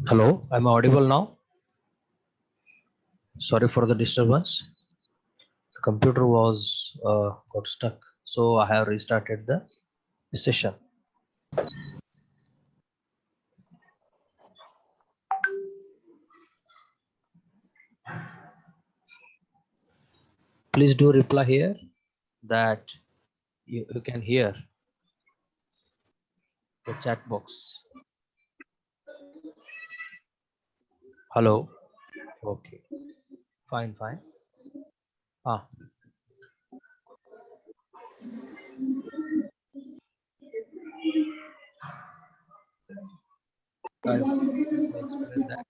Hello, I'm audible now. Sorry for the disturbance. The computer was got stuck, so I have restarted the session. Please do reply here that you can hear the chat box. Hello. Okay. Fine. Fine. Ah. I will explain that.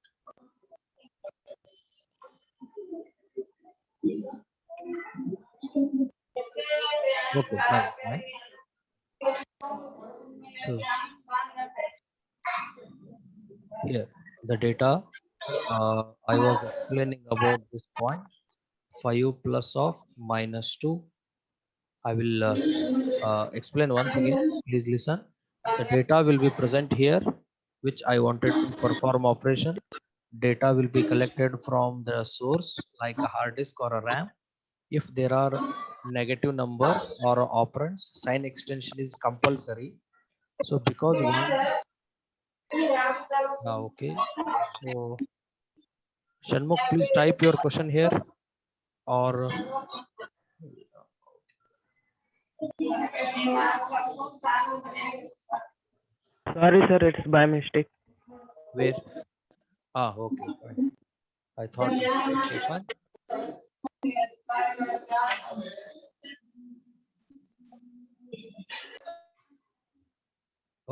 Okay. Fine. Fine. So here the data. I was explaining about this point. 5 plus of -2. I will explain once again. Please listen. The data will be present here, which I wanted to perform operation. Data will be collected from the source like a hard disk or a RAM. If there are negative numbers or operands, sign extension is compulsory. So because one, okay. So Shanmukh, please type your question here or Sorry, sir, it's by mistake. where? Ah, okay, fine. I thought it's okay, fine.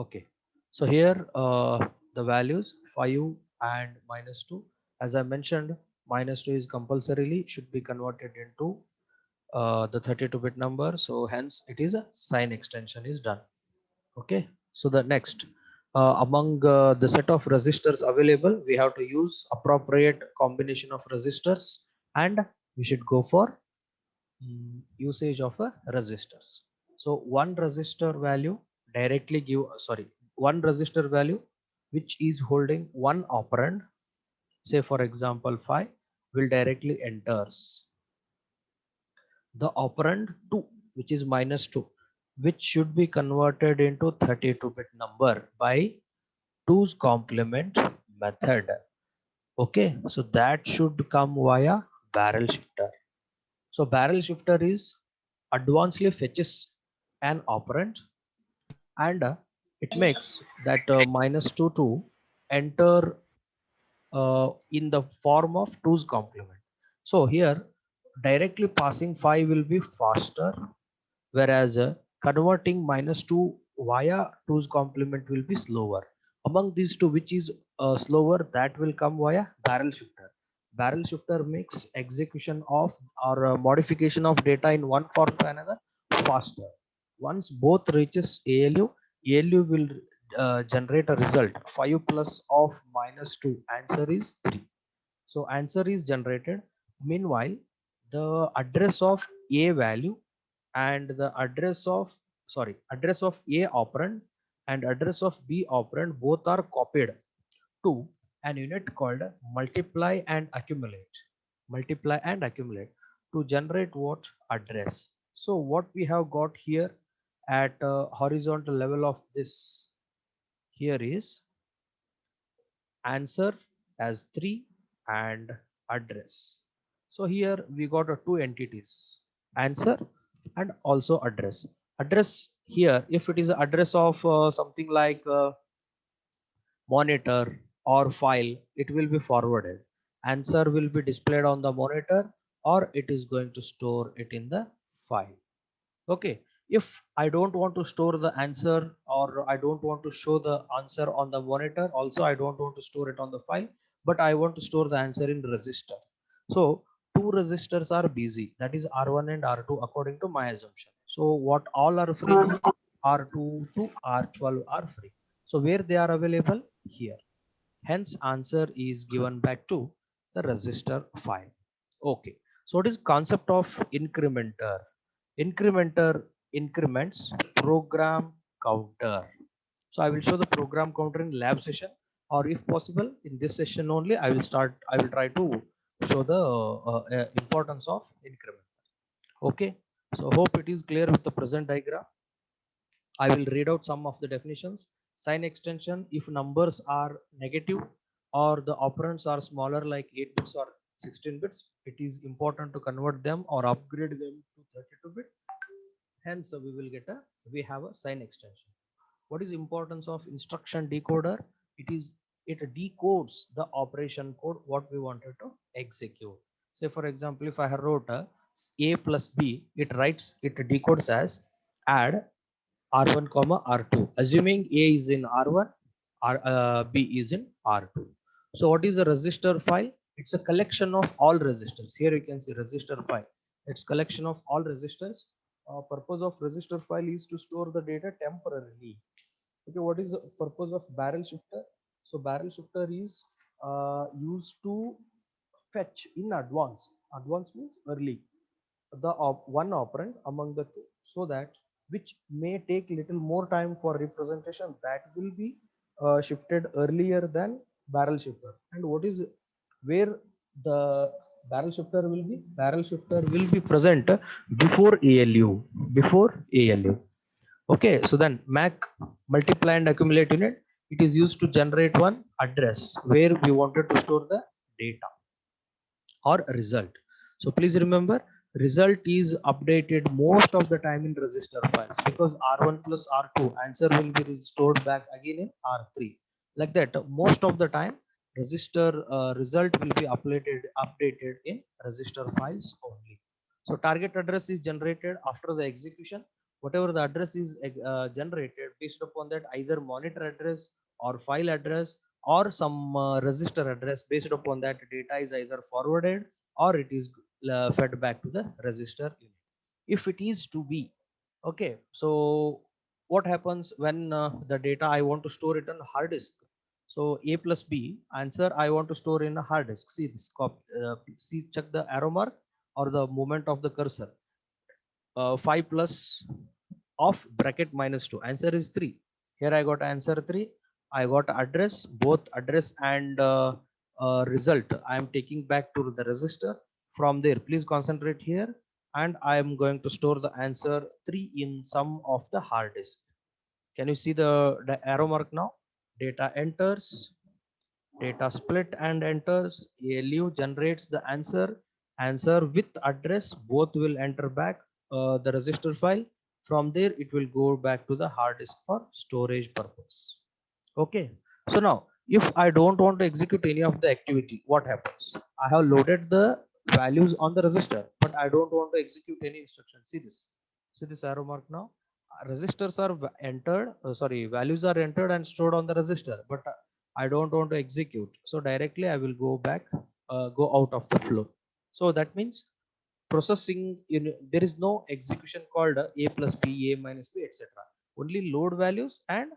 Okay, so here the values 5 and -2. As I mentioned, -2 is compulsorily should be converted into the 32-bit number. So hence it is a sign extension is done. Okay, so the next among the set of resistors available, we have to use appropriate combination of resistors, and we should go for usage of a resistors. So one resistor value directly give one resistor value which is holding one operand, say for example 5, will directly enters the operand 2, which is -2, which should be converted into 32-bit number by 2's complement method. Okay, so that should come via barrel shifter. So barrel shifter is advancedly fetches an operand, and it makes that -2 to enter in the form of 2's complement. So here directly passing 5 will be faster, whereas converting -2 via 2's complement will be slower. Among these two, which is slower, that will come via barrel shifter. Barrel shifter makes execution of or modification of data in one form to another faster. Once both reaches ALU will generate a result 5 plus of -2, answer is 3. So answer is generated. Meanwhile, the address of A value and the address of A operand and address of B operand both are copied to an unit called multiply and accumulate to generate what address. So what we have got here at horizontal level of this here is answer as 3 and address. So here we got two entities, answer and also address. Address here, if it is address of something like monitor or file, it will be forwarded. Answer will be displayed on the monitor, or it is going to store it in the file. Okay, if I don't want to store the answer, or I don't want to show the answer on the monitor, also I don't want to store it on the file, but I want to store the answer in register. So two registers are busy, that is R1 and R2 according to my assumption. So what all are free now? R2 to R12 are free. So where they are available? Here. Hence answer is given back to the register file. Okay, so what is concept of incrementer? Incrementer increments program counter. So I will show the program counter in lab session. or if possible in this session only, I will try to show the importance of increment. Okay, so hope it is clear with the present diagram. I will read out some of the definitions. Sign extension, if numbers are negative or the operands are smaller like 8 bits or 16 bits, it is important to convert them or upgrade them to 32 bit. Hence, we have a sign extension. What is importance of instruction decoder? It decodes the operation code what we wanted to execute. Say for example, if I wrote a plus b, it decodes as add r1 comma r2, assuming a is in r1, b is in r2. So what is a register file? It's a collection of all registers. Here you can see register file. It's collection of all registers. Purpose of register file is to store the data temporarily. Okay, what is the purpose of barrel shifter? So barrel shifter is used to fetch in advance. Advance means early the one operand among the two, so that which may take little more time for representation, that will be shifted earlier than barrel shifter. And what is where the barrel shifter will be? Barrel shifter will be present before ALU. Before ALU. Okay, so then MAC, multiply and accumulate unit, it is used to generate one address where we wanted to store the data or result. So please remember, result is updated most of the time in register files, because R1 plus R2 answer will be stored back again in R3. Like that, most of the time register result will be updated in register files only. So target address is generated after the execution. Whatever the address is generated, based upon that, either monitor address or file address or some register address, based upon that data is either forwarded or it is fed back to the register unit. If it is to be, okay, so what happens when the data I want to store it on hard disk? So a plus b answer I want to store in a hard disk. See this copy, see, check the arrow mark or the movement of the cursor. 5 plus of bracket minus 2, answer is 3. Here I got answer 3. I got address, both address and result I am taking back to the register. From there, please concentrate here, and I am going to store the answer 3 in some of the hard disk. Can you see the arrow mark now? Data enters, data split and enters, ALU generates the answer with address, both will enter back the register file. From there, it will go back to the hard disk for storage purpose. Okay, so now if I don't want to execute any of the activity, what happens? I have loaded the values on the register, but I don't want to execute any instruction. See this arrow mark now. Registers are entered, values are entered and stored on the register, but I don't want to execute. So directly I will go back, go out of the flow. So that means processing, there is no execution called a plus b, a minus b, etc. Only load values and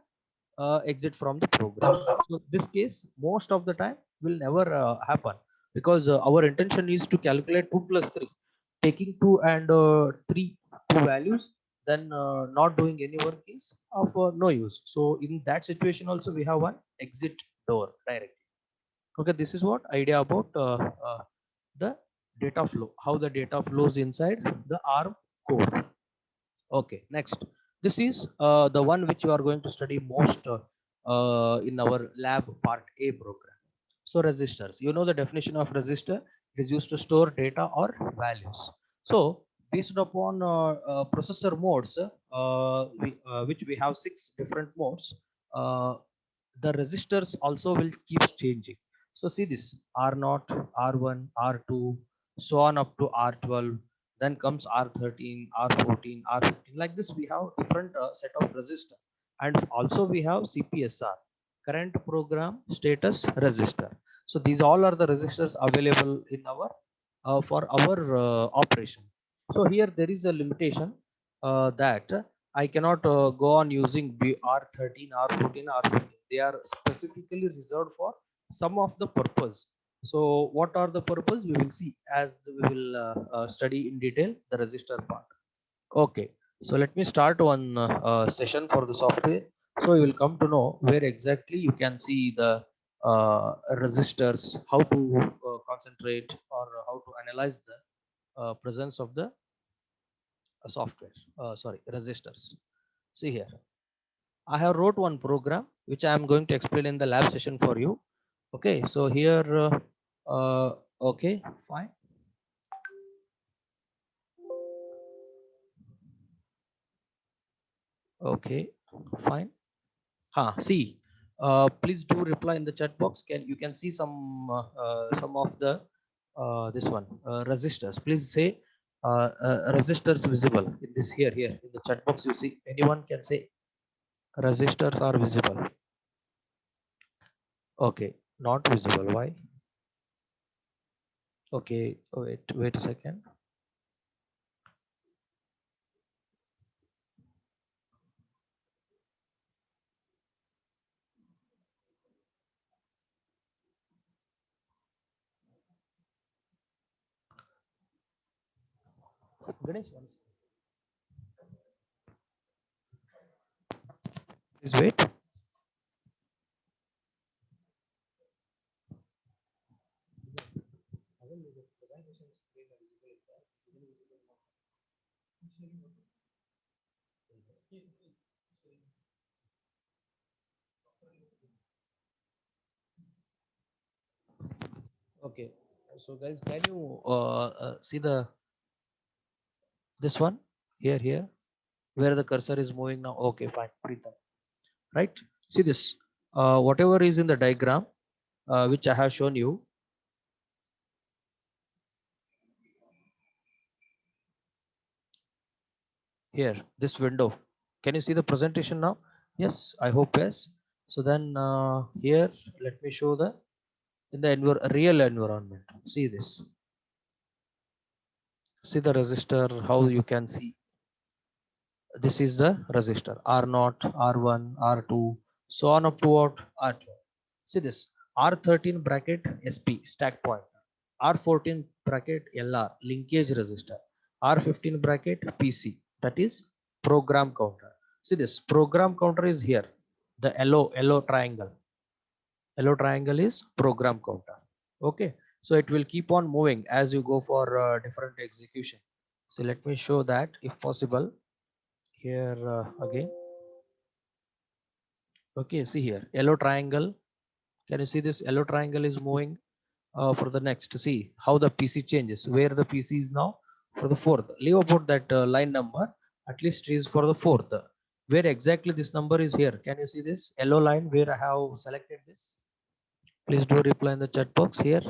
exit from the program. So this case most of the time will never happen, because our intention is to calculate 2 plus 3, taking 2 and 3 two values, then not doing any work is of no use. So in that situation also we have one exit door directly. Okay, this is what idea about the data flow, how the data flows inside the ARM core. Okay, next, this is the one which you are going to study most in our lab part A program. So registers, you know the definition of register, it is used to store data or values. So based upon processor modes, which we have 6 different modes, the registers also will keep changing. So see this R0, R1, R2, so on up to R12, then comes R13, R14, R15. Like this, we have different set of register, and also we have CPSR, current program status register. So these all are the registers available in our for our operation. So here there is a limitation that I cannot go on using R13, R14, R15. They are specifically reserved for some of the purpose. So what are the purpose? We will see as we will study in detail the register part. Okay, so let me start one session for the software. So you will come to know where exactly you can see the resistors, how to concentrate or how to analyze the presence of the software, sorry, resistors. See here, I have wrote one program which I am going to explain in the lab session for you. Okay, so here, okay, fine. Okay, fine. See, please do reply in the chat box. You can see some of the this one resistors. Please say resistors visible in this here in the chat box. You see, anyone can say resistors are visible. Okay, not visible. Why? Okay, wait a second. Ganesh, please wait. Okay, so guys, can you see this one here where the cursor is moving now? Okay, fine, Preetham. Right? See this, whatever is in the diagram, which I have shown you. Here, this window. Can you see the presentation now? Yes, I hope yes. So then here, let me show the in the real environment. See this. See the resistor, how you can see. This is the resistor R0, R1, R2, so on up to what? R2. See this R13 bracket SP stack point, R14 bracket LR linkage resistor, R15 bracket PC, that is program counter. See this program counter is here. The yellow triangle. Yellow triangle is program counter. Okay, so it will keep on moving as you go for different execution. So let me show that if possible here again. Okay, see here yellow triangle. Can you see this yellow triangle is moving for the next? See how the PC changes, where the PC is now for the fourth. Leave about that line number, at least is for the fourth. Where exactly this number is here? Can you see this yellow line where I have selected this? Please do reply in the chat box here.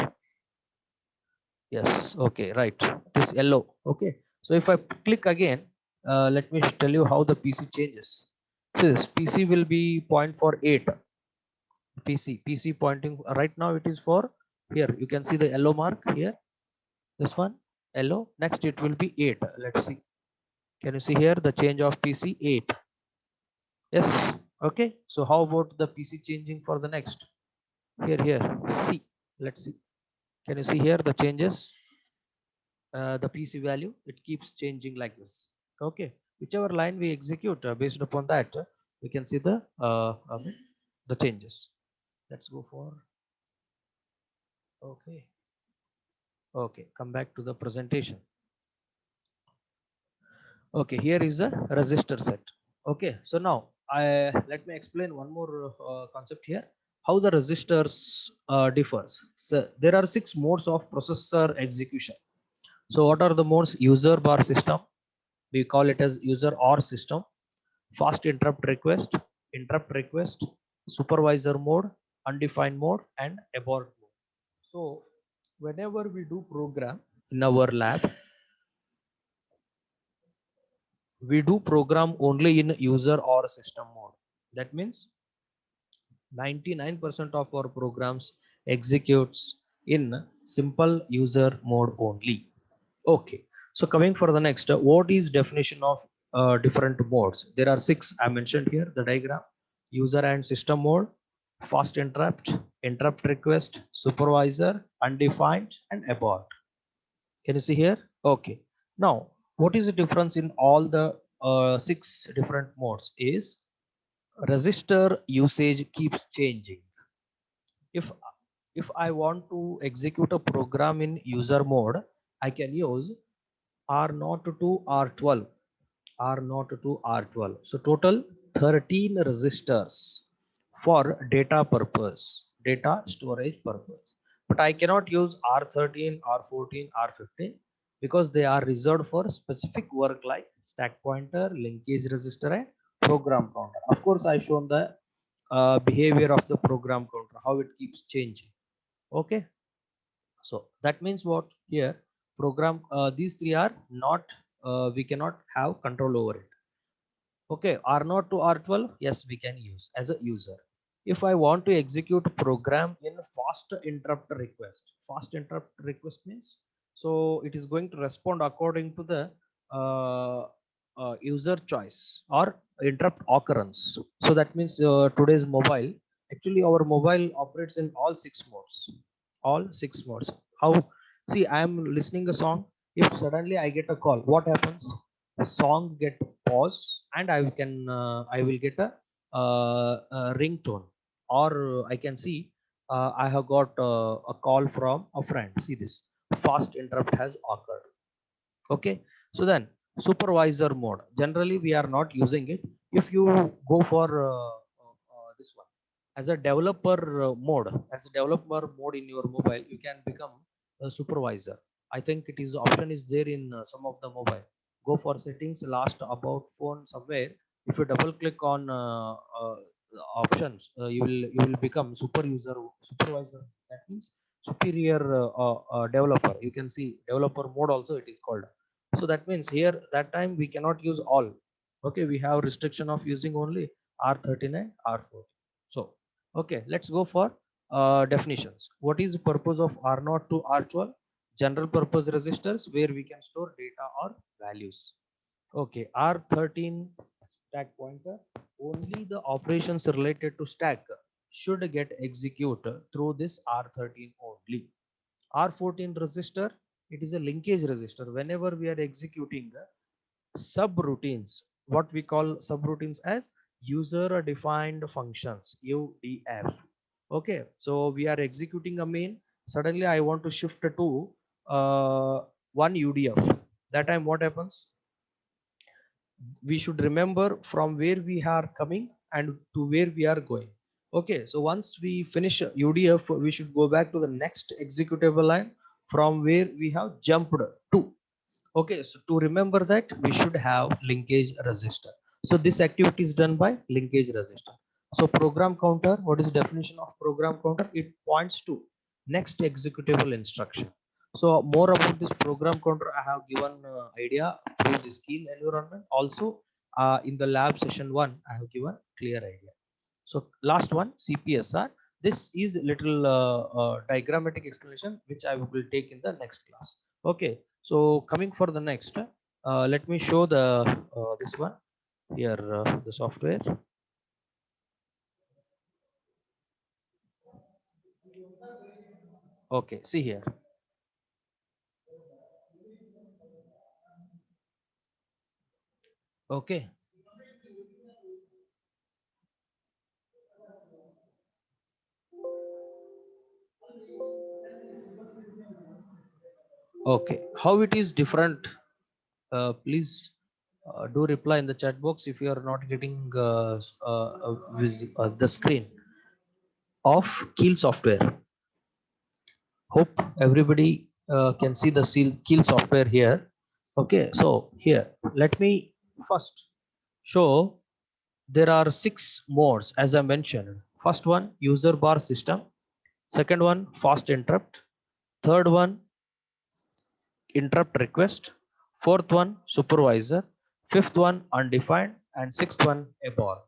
Yes, okay, right. This yellow. Okay, so if I click again, let me tell you how the PC changes. So this PC will be point for 8. PC pointing right now, it is for here. You can see the yellow mark here. This one yellow. Next it will be 8. Let's see. Can you see here the change of PC 8? Yes. Okay. So how about the PC changing for the next? Here. C. Let's see. Can you see here the changes? The PC value, it keeps changing like this. Okay. Whichever line we execute based upon that, we can see the changes. Let's go for. Okay. Okay, come back to the presentation. Okay, here is a resistor set. Okay, so now let me explain one more concept here. How the resistors differs. So there are 6 modes of processor execution. So what are the modes? User bar system. We call it as user or system. Fast interrupt request, supervisor mode, undefined mode, and abort mode. So whenever we do program in our lab, we do program only in user or system mode. That means 99% of our programs executes in simple user mode only. Okay, so coming for the next, what is definition of different modes? There are 6 I mentioned here, the diagram. User and system mode, fast interrupt request, supervisor, undefined, and abort. Can you see here? Okay. Now, what is the difference in all the 6 different modes is resistor usage keeps changing. if if I want to execute a program in user mode, I can use R0 to R12, R0 to R12. So total 13 registers for data purpose, data storage purpose. But I cannot use R13, R14, R15 because they are reserved for specific work like stack pointer, linkage register, and program counter. Of course, I shown the behavior of the program counter, how it keeps changing. Okay, so that means what here program these three are not we cannot have control over it. Okay, R0 to R12, yes, we can use as a user. If I want to execute program in fast interrupt request, fast interrupt request means, so it is going to respond according to the user choice or interrupt occurrence. So that means today's mobile, actually our mobile operates in all six modes, all six modes. How? See, I am listening a song. If suddenly I get a call, what happens? Song get pause and I will get a ringtone, or I can see I have got a call from a friend. See this fast interrupt has occurred. Okay, so then supervisor mode. Generally, we are not using it. If you go for this one as a developer as a developer mode in your mobile, you can become a supervisor. I think it is option is there in some of the mobile. Go for settings, last about phone somewhere. If you double click on options, you will become super user supervisor. That means superior developer. You can see developer mode also it is called. So that means here that time we cannot use all. Okay, we have restriction of using only R39, R4. So okay, let's go for definitions. What is the purpose of R0 to R12? General purpose registers where we can store data or values. Okay, R13 stack pointer, only the operations related to stack should get executed through this R13 only. R14 register, it is a linkage register. Whenever we are executing subroutines, what we call subroutines as user defined functions, UDF. Okay, so we are executing a main. Suddenly I want to shift to one UDF. That time what happens? We should remember from where we are coming and to where we are going. Okay, so once we finish UDF, we should go back to the next executable line from where we have jumped to. Okay, so to remember that we should have linkage register. So this activity is done by linkage register. So program counter, what is the definition of program counter? It points to next executable instruction. So more about this program counter I have given idea through the skill environment. Also in the lab session 1 I have given clear idea. So last one, CPSR. This is little diagrammatic explanation which I will take in the next class. Okay, so coming for the next, let me show the this one here, the software. Okay, see here. Okay, okay, how it is different? Please do reply in the chat box if you are not getting the screen of Keel software. Hope everybody can see the Keel software here. Okay, so here let me first show there are 6 modes as I mentioned. First one, user bar system. Second one, fast interrupt. Third one, interrupt request. Fourth one, supervisor. Fifth one, undefined. And sixth one, abort.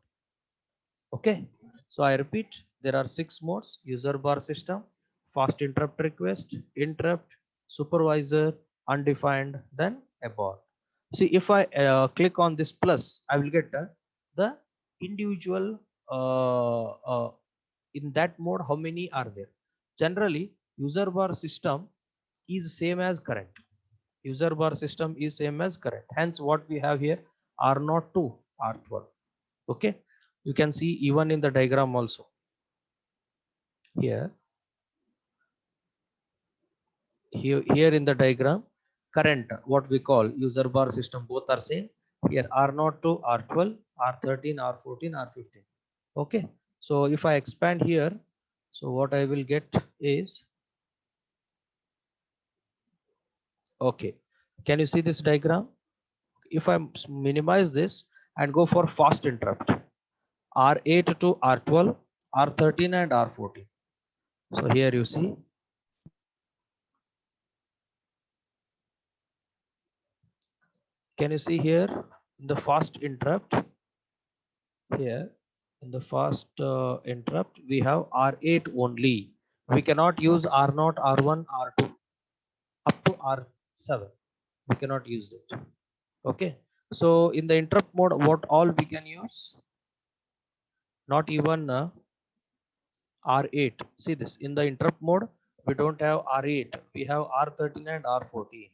Okay, so I repeat, there are 6 modes: user bar system, fast interrupt request, interrupt, supervisor, undefined, then abort. See, if I click on this plus, I will get the individual in that mode. How many are there? Generally, user bar system is same as current. User bar system is same as current. Hence, what we have here R0 to R12. Okay, you can see even in the diagram also. here, here in the diagram, current, what we call user bar system, both are same. Here R0 to R12, R13, R14, R15. Okay, so if I expand here, so what I will get is, okay, can you see this diagram? If I minimize this and go for fast interrupt, R8 to R12, R13 and R14. So here you see, can you see here in the fast interrupt, here in the fast interrupt we have R8 only. We cannot use R0, R1, R2 up to R7. We cannot use it. Okay, so in the interrupt mode, what all we can use? Not even R8. See this, in the interrupt mode we don't have R8, we have R13 and R14.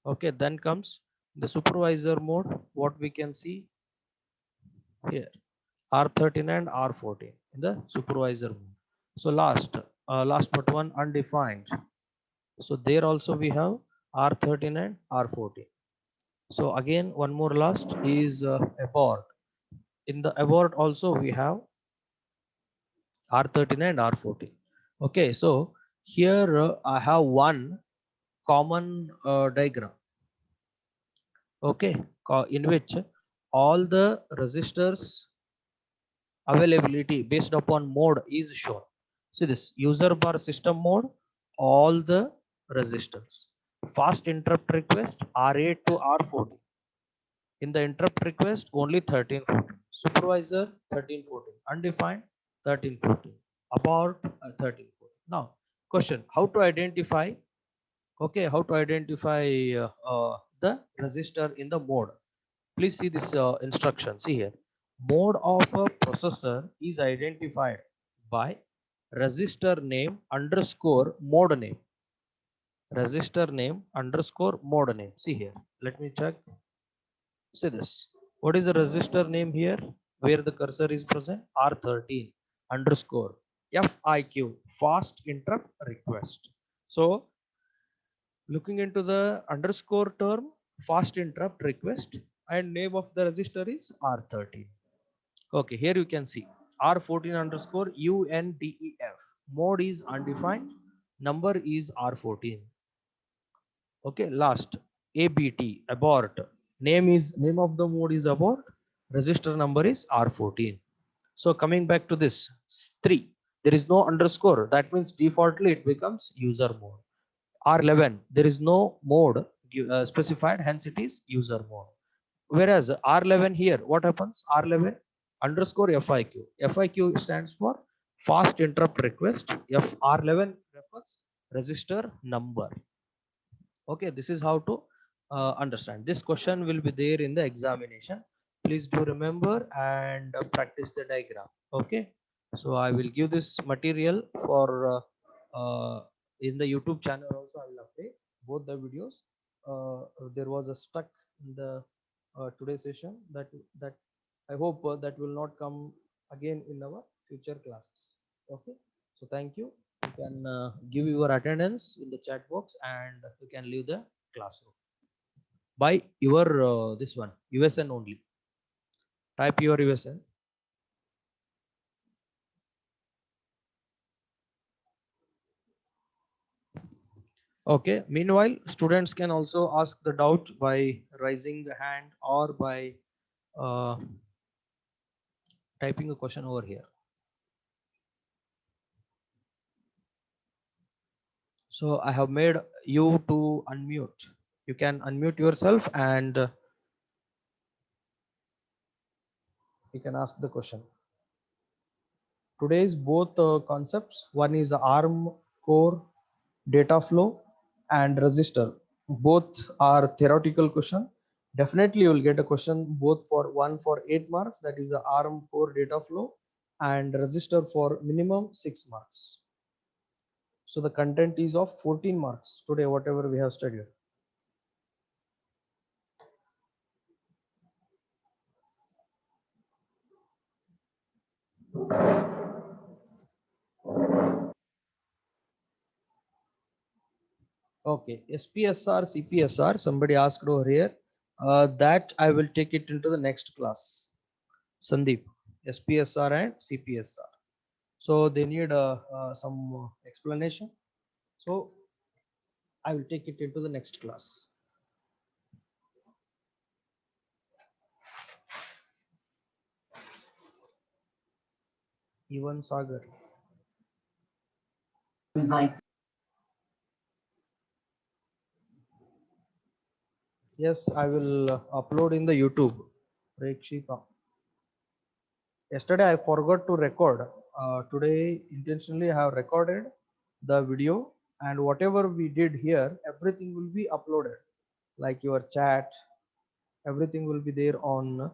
Okay, then comes the supervisor mode, what we can see here, R13 and R14 in the supervisor mode. So last but one, undefined. So there also we have R13 and R14. So again, one more last is abort. In the abort also we have R13 and R14. Okay, so here I have one common diagram. Okay, in which all the resistors availability based upon mode is shown. See this, user bar system mode, all the resistors. Fast interrupt request R8 to R14. In the interrupt request only 13, 14. Supervisor 13, 14. Undefined 13, 14. Abort 13, 14. Now question, how to identify, okay, how to identify the resistor in the mode? Please see this instruction. See here, mode of a processor is identified by register name underscore mode name. Register name underscore mode name. See here, let me check. See this, what is the register name here where the cursor is present? R13 underscore FIQ, fast interrupt request. So looking into the underscore term, fast interrupt request, and name of the register is R13. Okay, here you can see R14 underscore UNDEF. Mode is undefined, number is R14. Okay, last ABT, abort. Name of the mode is abort. Register number is R14. So coming back to this 3, there is no underscore. That means defaultly it becomes user mode. R11, there is no mode specified, hence it is user mode. Whereas R11 here, what happens? R11 underscore FIQ. FIQ stands for fast interrupt request. R11 refers register number. Okay, this is how to understand. This question will be there in the examination. Please do remember and practice the diagram. Okay, so I will give this material for in the YouTube channel also. I will update both the videos. There was a stuck in the today's session that I hope that will not come again in our future classes. Okay, so thank you. You can give your attendance in the chat box and you can leave the classroom by your this one USN only. Type your USN. Okay, meanwhile students can also ask the doubt by raising the hand or by uh, typing a question over here. So I have made you to unmute. You can unmute yourself and you can ask the question. Today's both concepts, one is ARM core data flow and register. Both are theoretical question. Definitely you will get a question both for one for 8 marks, that is the ARM core data flow, and register for minimum 6 marks. So the content is of 14 marks today, whatever we have studied. Okay, SPSR, CPSR, somebody asked over here. That I will take it into the next class. Sandeep, SPSR and CPSR. So they need some explanation. So I will take it into the next class. Even Sagar. Yes, I will upload in the YouTube. Prekshita. Yesterday I forgot to record. Today intentionally I have recorded the video, and whatever we did here, everything will be uploaded. Like your chat, everything will be there on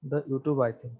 the YouTube, I think.